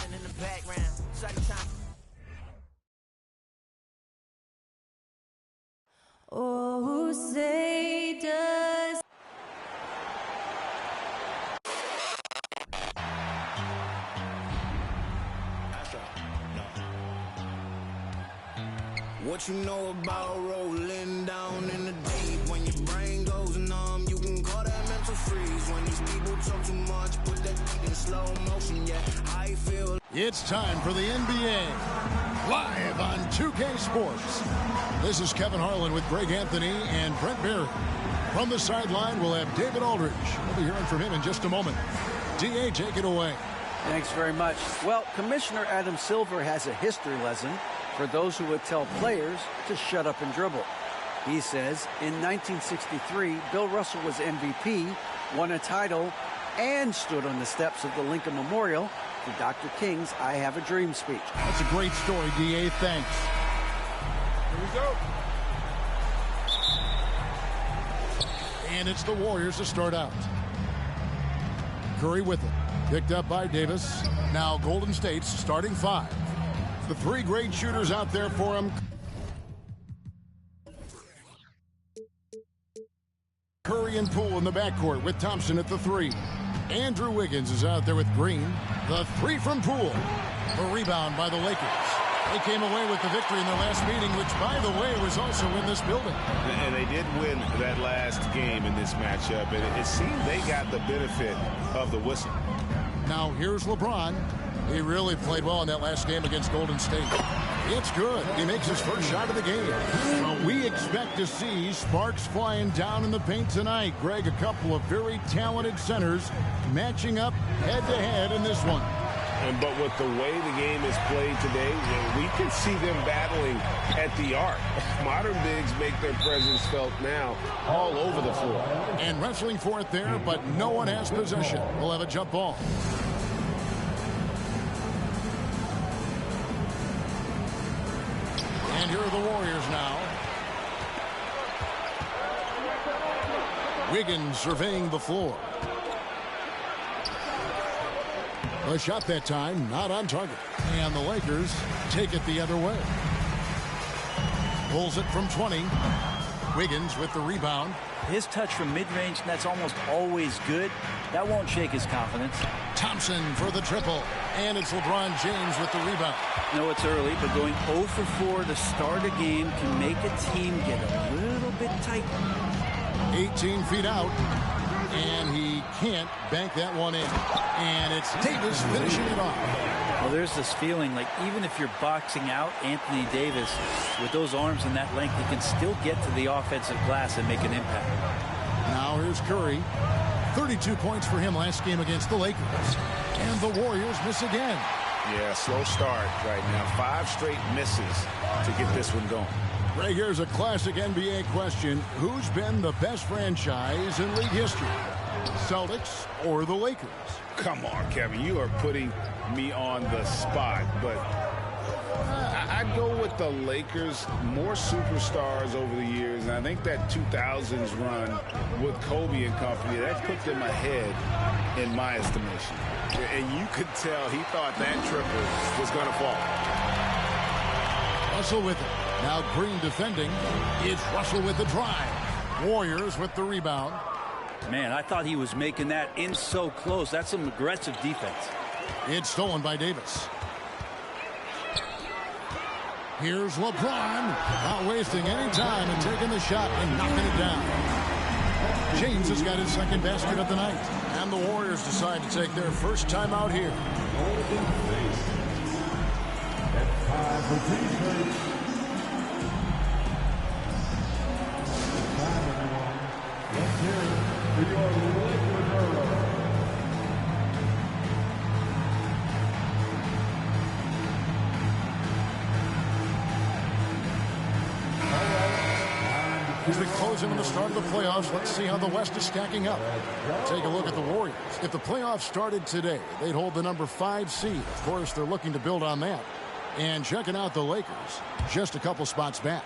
running in the background. Oh, say does. What you know about rolling down in the deep? When your brain goes numb, you can call that mental freeze. When these people talk too much, put that beat in slow motion. Yeah, I feel. It's time for the NBA, live on 2K Sports. This is Kevin Harlan with Greg Anthony and Brent Barry. From the sideline, we'll have David Aldridge. We'll be hearing from him in just a moment. DA, take it away. Thanks very much. Well, Commissioner Adam Silver has a history lesson for those who would tell players to shut up and dribble. He says in 1963, Bill Russell was MVP, won a title, and stood on the steps of the Lincoln Memorial for Dr. King's I Have a Dream speech. That's a great story, DA. Thanks. Here we go. And it's the Warriors to start out. Curry with it. Picked up by Davis. Now Golden State's starting five. The three great shooters out there for him. Curry and Poole in the backcourt with Thompson at the three. Andrew Wiggins is out there with Green. The three from Poole. The rebound by the Lakers. They came away with the victory in their last meeting, which, by the way, was also in this building. And they did win that last game in this matchup, and it seemed they got the benefit of the whistle. Now here's LeBron. He really played well in that last game against Golden State. It's good. He makes his first shot of the game. Well, we expect to see sparks flying down in the paint tonight. Greg, a couple of very talented centers matching up head-to-head in this one. But with the way the game is played today, we can see them battling at the arc. Modern bigs make their presence felt now all over the floor. And wrestling for it there, but no one has possession. We'll have a jump ball. And here are the Warriors now. Wiggins surveying the floor. A shot that time, not on target. And the Lakers take it the other way. Pulls it from 20. Wiggins with the rebound. His touch from mid-range, that's almost always good. That won't shake his confidence. Thompson for the triple. And it's LeBron James with the rebound. No, it's early, but going 0 for 4 to start a game can make a team get a little bit tight. 18 feet out. And he can't bank that one in. And it's Davis finishing it off. Well, there's this feeling like even if you're boxing out Anthony Davis with those arms and that length, he can still get to the offensive glass and make an impact. Now here's Curry. 32 points for him last game against the Lakers. And the Warriors miss again. Yeah, slow start right now. 5 straight misses to get this one going. Greg, here's a classic NBA question. Who's been the best franchise in league history? Celtics or the Lakers? Come on, Kevin. You are putting me on the spot, but I'd go with the Lakers. More superstars over the years, and I think that 2000s run with Kobe and company, that put them ahead in my estimation. And you could tell he thought that triple was going to fall. Russell with it. Now Green defending. It's Russell with the drive. Warriors with the rebound. Man, I thought he was making that in so close. That's some aggressive defense. It's stolen by Davis. Here's LeBron. Not wasting any time and taking the shot and knocking it down. James has got his second basket of the night. And the Warriors decide to take their first time out here. As we close in on the start of the playoffs, let's see how the West is stacking up. Take a look at the Warriors. If the playoffs started today, they'd hold the number 5 seed. Of course, they're looking to build on that. And checking out the Lakers, just a couple spots back.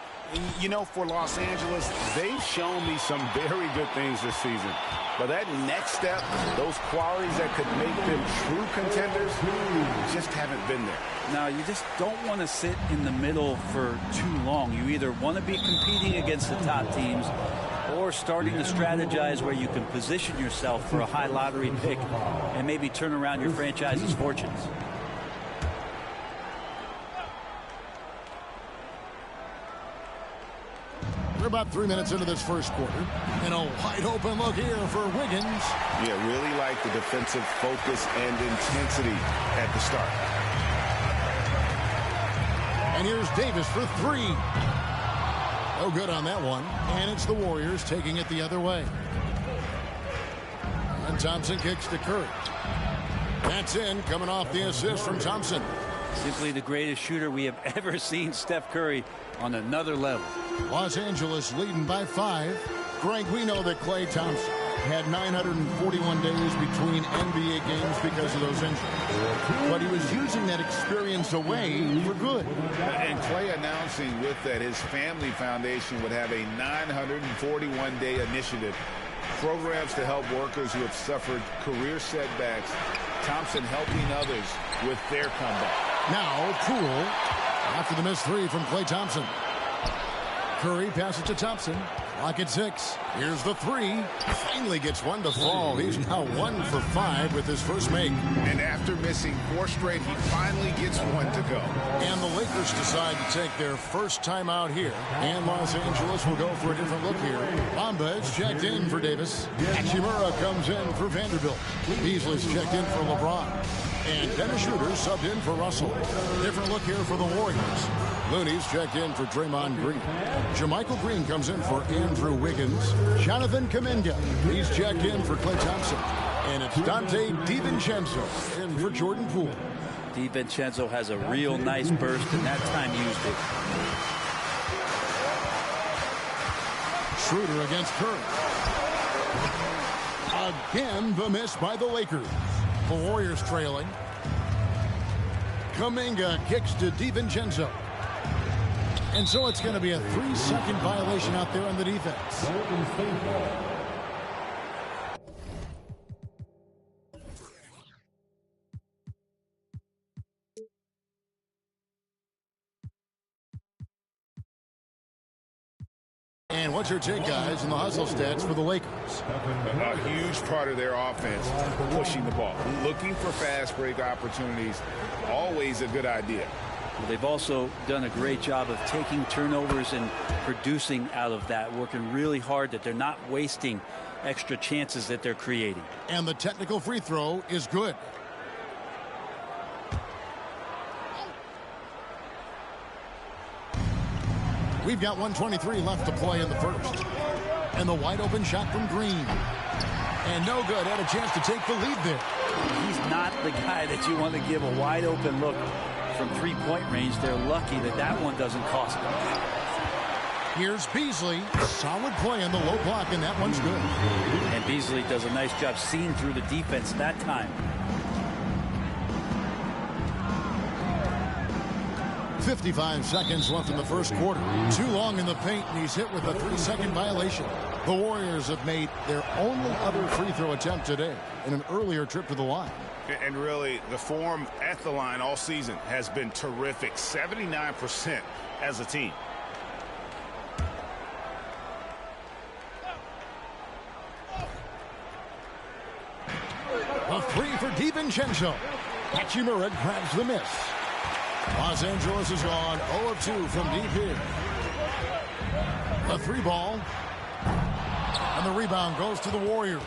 You know, for Los Angeles, they've shown me some very good things this season. But that next step, those qualities that could make them true contenders, just haven't been there. Now, you just don't want to sit in the middle for too long. You either want to be competing against the top teams or starting to strategize where you can position yourself for a high lottery pick and maybe turn around your franchise's fortunes. We're about 3 minutes into this first quarter. And a wide open look here for Wiggins. Yeah, really like the defensive focus and intensity at the start. And here's Davis for three. No good on that one. And it's the Warriors taking it the other way. And Thompson kicks to Curry. That's in, coming off the assist from Thompson. Simply the greatest shooter we have ever seen, Steph Curry, on another level. Los Angeles leading by 5. Greg, we know that Klay Thompson had 941 days between NBA games because of those injuries. But he was using that experience away for good. And Klay announcing with that his family foundation would have a 941-day initiative. Programs to help workers who have suffered career setbacks. Thompson helping others with their comeback. Now, Poole, after the missed three from Klay Thompson. Curry passes to Thompson. Clock at 6. Here's the three. Finally gets one to fall. He's now 1 for 5 with his first make. And after missing 4 straight, he finally gets one to go. And the Lakers decide to take their first time out here. And Los Angeles will go for a different look here. Bamba is checked in for Davis. Hachimura comes in for Vanderbilt. Beasley's checked in for LeBron. And Dennis Schroeder subbed in for Russell. Different look here for the Warriors. Looney's checked in for Draymond Green. Jermichael Green comes in for Andrew Wiggins. Jonathan Kuminga, he's checked in for Klay Thompson. And it's Dante DiVincenzo in for Jordan Poole. DiVincenzo has a real nice burst, and that time used it. Schroeder against Curry. Again, the miss by the Lakers. The Warriors trailing. Kuminga kicks to DiVincenzo. And so it's going to be a 3-second violation out there on the defense. And what's your take, guys, in the hustle stats for the Lakers? A huge part of their offense, pushing the ball. Looking for fast break opportunities, always a good idea. Well, they've also done a great job of taking turnovers and producing out of that, working really hard that they're not wasting extra chances that they're creating. And the technical free throw is good. We've got 1:23 left to play in the first. And the wide open shot from Green. And no good. Had a chance to take the lead there. He's not the guy that you want to give a wide open look from three-point range. They're lucky that that one doesn't cost them. Here's Beasley. Solid play on the low block, and that one's good. And Beasley does a nice job seeing through the defense that time. 55 seconds left in the first quarter. Too long in the paint, and he's hit with a 3-second violation. The Warriors have made their only other free throw attempt today in an earlier trip to the line. And really, the form at the line all season has been terrific. 79% as a team. A three for DiVincenzo. Hachimura grabs the miss. Los Angeles is gone 0 of 2 from deep here. A three ball. And the rebound goes to the Warriors.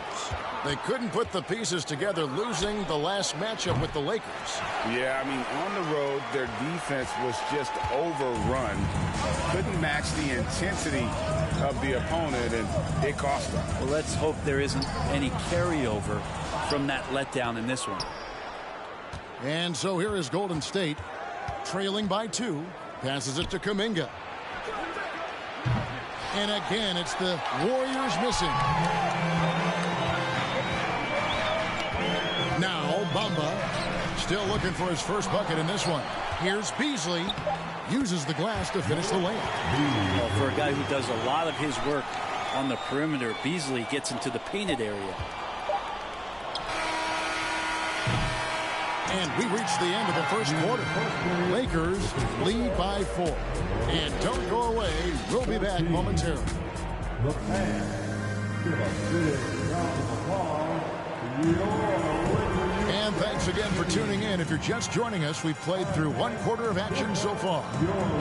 They couldn't put the pieces together, losing the last matchup with the Lakers. Yeah, I mean, on the road, their defense was just overrun. Couldn't match the intensity of the opponent, and it cost them. Well, let's hope there isn't any carryover from that letdown in this one. And so here is Golden State, trailing by 2. Passes it to Kuminga. And again, it's the Warriors missing. Now Bamba Still looking for his first bucket in this one. Here's Beasley. Uses the glass to finish the layup. Well, for a guy who does a lot of his work on the perimeter, Beasley gets into the painted area. And we reach the end of the first quarter. Lakers lead by 4. And don't go away. We'll be back momentarily. And thanks again for tuning in. If you're just joining us, we've played through one quarter of action so far.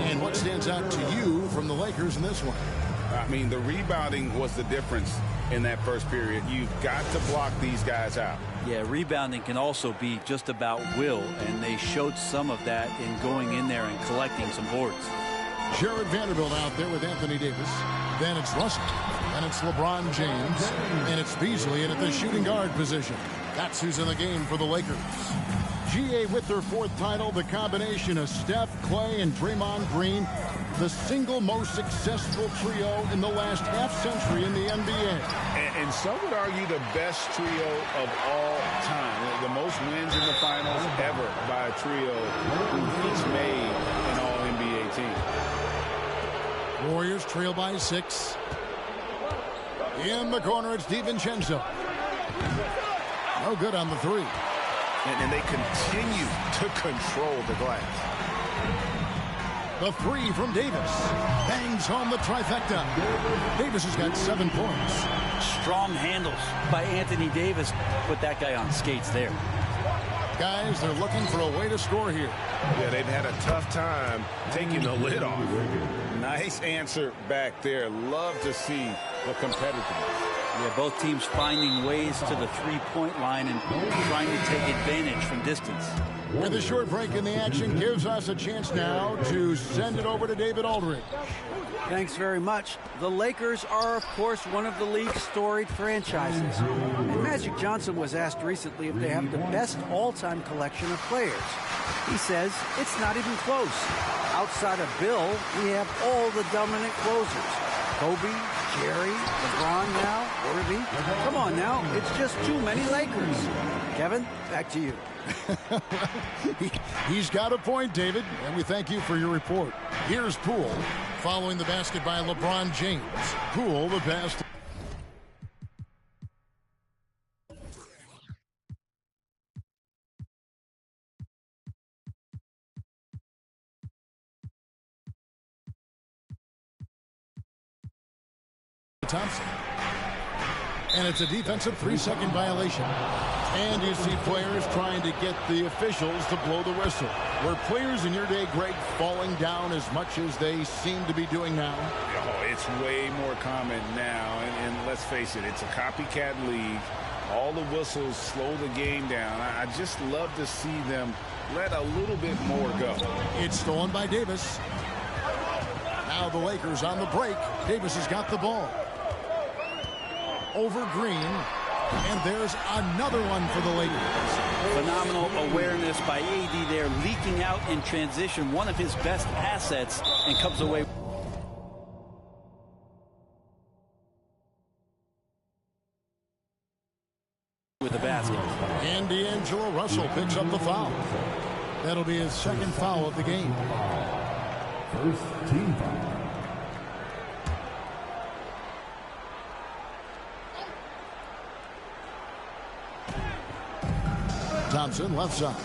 And what stands out to you from the Lakers in this one? I mean, the rebounding was the difference in that first period. You've got to block these guys out. Yeah, rebounding can also be just about will, and they showed some of that in going in there and collecting some boards. Jared Vanderbilt out there with Anthony Davis. Then it's Russell. And it's LeBron James. And it's Beasley in at the shooting guard position. That's who's in the game for the Lakers. GA with their 4th title, the combination of Steph, Clay, and Draymond Green, the single most successful trio in the last half-century in the NBA. And some would argue the best trio of all time. The most wins in the finals ever by a trio who each made an All-NBA team. Warriors trail by 6. In the corner, it's DiVincenzo. No good on the 3. And they continue to control the glass. The 3 from Davis. Bangs home the trifecta. Davis has got 7 points. Strong handles by Anthony Davis. Put that guy on skates there. Guys, they're looking for a way to score here. Yeah, they've had a tough time taking the lid off. Nice answer back there. Love to see the competitiveness. Yeah, both teams finding ways to the three-point line and trying to take advantage from distance. With a short break in the action gives us a chance now to send it over to David Aldridge. Thanks very much. The Lakers are, of course, one of the league's storied franchises. And Magic Johnson was asked recently if they have the best all-time collection of players. He says it's not even close. Outside of Bill, we have all the dominant closers. Kobe, Jerry, LeBron now, Worthy. Come on now, it's just too many Lakers. Kevin, back to you. He's got a point, David, and we thank you for your report. Here's Poole, following the basket by LeBron James. Poole, the pass. Thompson. And it's a defensive 3-second violation. And you see players trying to get the officials to blow the whistle. Were players in your day, Greg, falling down as much as they seem to be doing now? Oh, it's way more common now. And let's face it, it's a copycat league. All the whistles slow the game down. I just love to see them let a little bit more go. It's stolen by Davis. Now the Lakers on the break. Davis has got the ball. Over Green, and there's another one for the Lakers. Phenomenal awareness by AD there, leaking out in transition, one of his best assets, and comes away with the basket. And D'Angelo Russell picks up the foul. That'll be his second foul of the game. First team foul. Thompson left side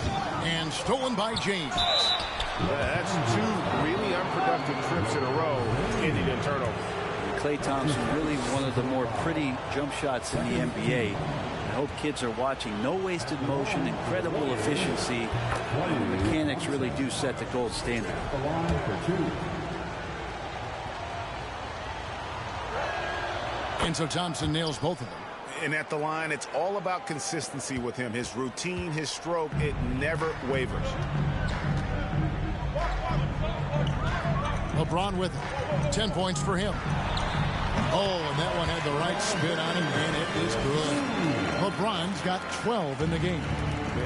and stolen by James. That's 2 really unproductive trips in a row ending in turnover. Klay Thompson, really one of the more pretty jump shots in the NBA. I hope kids are watching. No wasted motion, incredible efficiency. The mechanics really do set the gold standard. And so Thompson nails both of them. And at the line, it's all about consistency with him. His routine, his stroke, it never wavers. LeBron with it. 10 points for him. Oh, and that one had the right spin on him, and it is good. LeBron's got 12 in the game.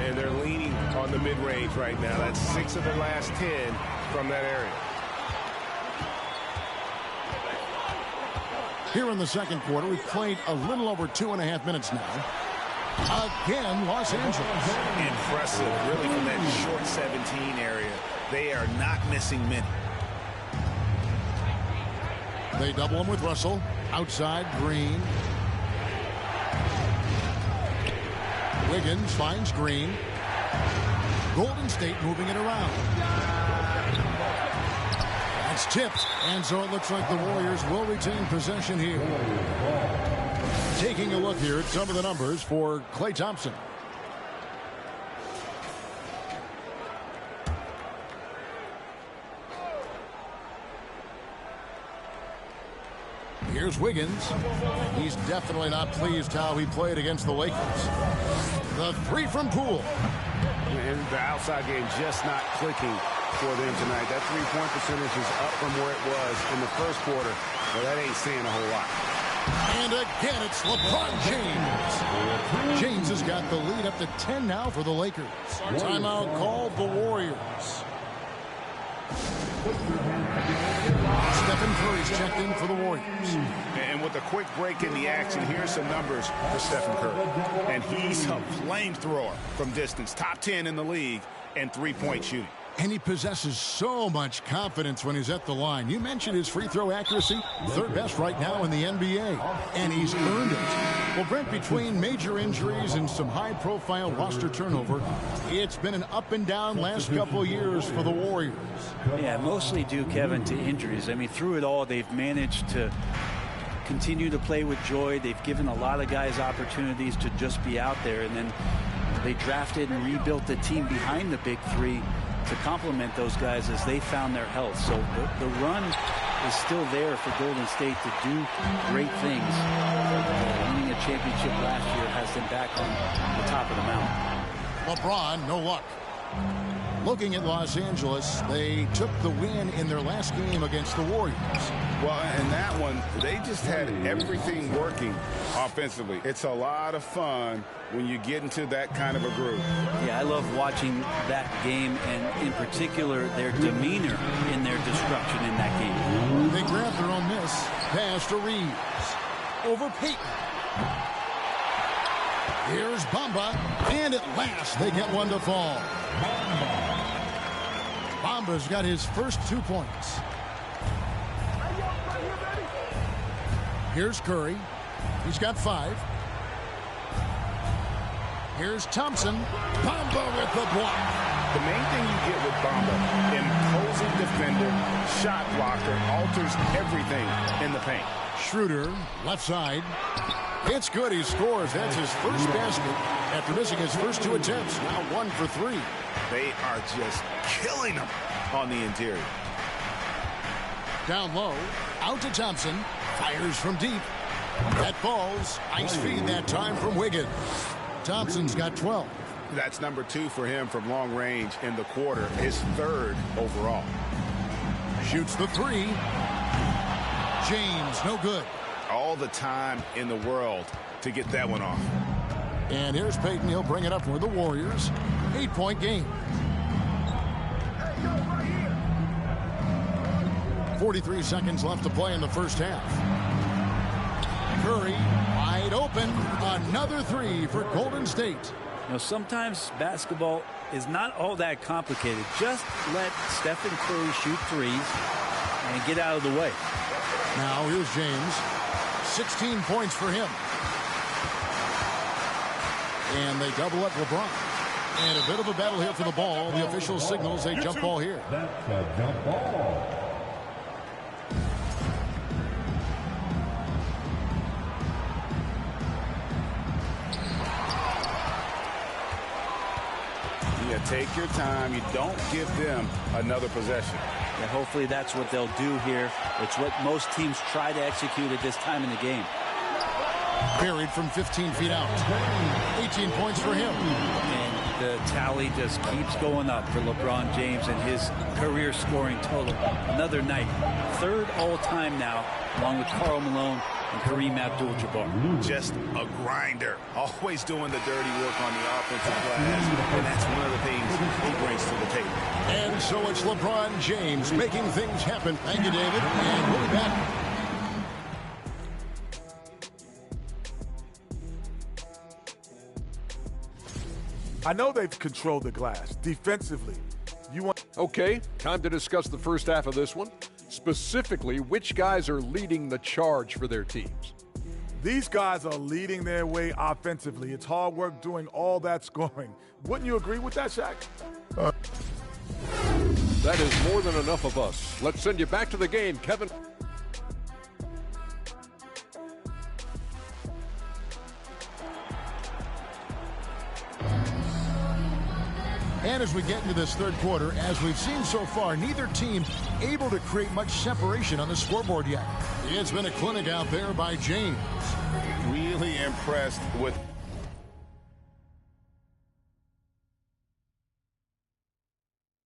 And they're leaning on the mid-range right now. That's 6 of the last 10 from that area. Here in the second quarter, we've played a little over 2.5 minutes now. Again, Los Angeles. Impressive, really, from that short 17 area. They are not missing many. They double him with Russell. Outside, Green. Wiggins finds Green. Golden State moving it around. That's tipped. And so it looks like the Warriors will retain possession here. Taking a look here at some of the numbers for Klay Thompson. Here's Wiggins. He's definitely not pleased how he played against the Lakers. The three from Poole. And the outside game just not clicking for them tonight. That three-point percentage is up from where it was in the first quarter. Well, that ain't saying a whole lot. And again, it's LeBron James. James has got the lead up to 10 now for the Lakers. Timeout called the Warriors. Stephen Curry's checked in for the Warriors. And with a quick break in the action, here's some numbers for Stephen Curry. And he's a flamethrower from distance. Top 10 in the league in three-point shooting. And he possesses so much confidence when he's at the line. You mentioned his free throw accuracy, third best right now in the NBA. And he's earned it. Well, Brent, between major injuries and some high-profile roster turnover, it's been an up and down last couple of years for the Warriors. Yeah, mostly due, Kevin, to injuries. I mean, through it all, they've managed to continue to play with joy. They've given a lot of guys opportunities to just be out there. And then they drafted and rebuilt the team behind the big three to complement those guys as they found their health. So the run is still there for Golden State to do great things. Winning a championship last year has them back on the top of the mountain. LeBron, no luck. Looking at Los Angeles, they took the win in their last game against the Warriors. Well, in that one, they just had everything working offensively. It's a lot of fun when you get into that kind of a groove. Yeah, I love watching that game, and in particular, their demeanor in their destruction in that game. They grab their own miss. Pass to Reeves. Over Payton. Here's Bamba. And at last, they get one to fall. Bamba's got his first 2 points. Here's Curry. He's got 5. Here's Thompson. Bamba with the block. The main thing you get with Bamba, imposing defender, shot blocker, alters everything in the paint. Schroeder, left side. It's good. He scores. That's his first basket after missing his first 2 attempts. Now 1 for 3. They are just killing them on the interior. Down low. Out to Thompson. Fires from deep. That falls. Nice feed that time from Wiggins. Thompson's got 12. That's number 2 for him from long range in the quarter. His 3rd overall. Shoots the 3. James, no good. All the time in the world to get that one off. And here's Payton. He'll bring it up for the Warriors. 8-point game. 43 seconds left to play in the first half. Curry wide open. Another 3 for Golden State. You know, sometimes basketball is not all that complicated. Just let Stephen Curry shoot threes and get out of the way. Now here's James. 16 points for him. And they double up LeBron. And a bit of a battle here for the ball. The official signals a jump ball here. That's a jump ball. Yeah, take your time. You don't give them another possession. And hopefully that's what they'll do here. It's what most teams try to execute at this time in the game. Buried from 15 feet out. 18 points for him. And the tally just keeps going up for LeBron James and his career scoring total. Another night. 3rd all-time now, along with Karl Malone and Kareem Abdul-Jabbar. Just a grinder. Always doing the dirty work on the offensive glass. And that's one of the things he brings to the table. And so it's LeBron James making things happen. Thank you, David. And we'll be back. I know they've controlled the glass defensively. Okay, time to discuss the first half of this one. Specifically, which guys are leading the charge for their teams? These guys are leading their way offensively. It's hard work doing all that scoring. Wouldn't you agree with that, Shaq? That is more than enough of us. Let's send you back to the game, Kevin. And as we get into this third quarter, as we've seen so far, neither team able to create much separation on the scoreboard yet. It's been a clinic out there by James. Really impressed with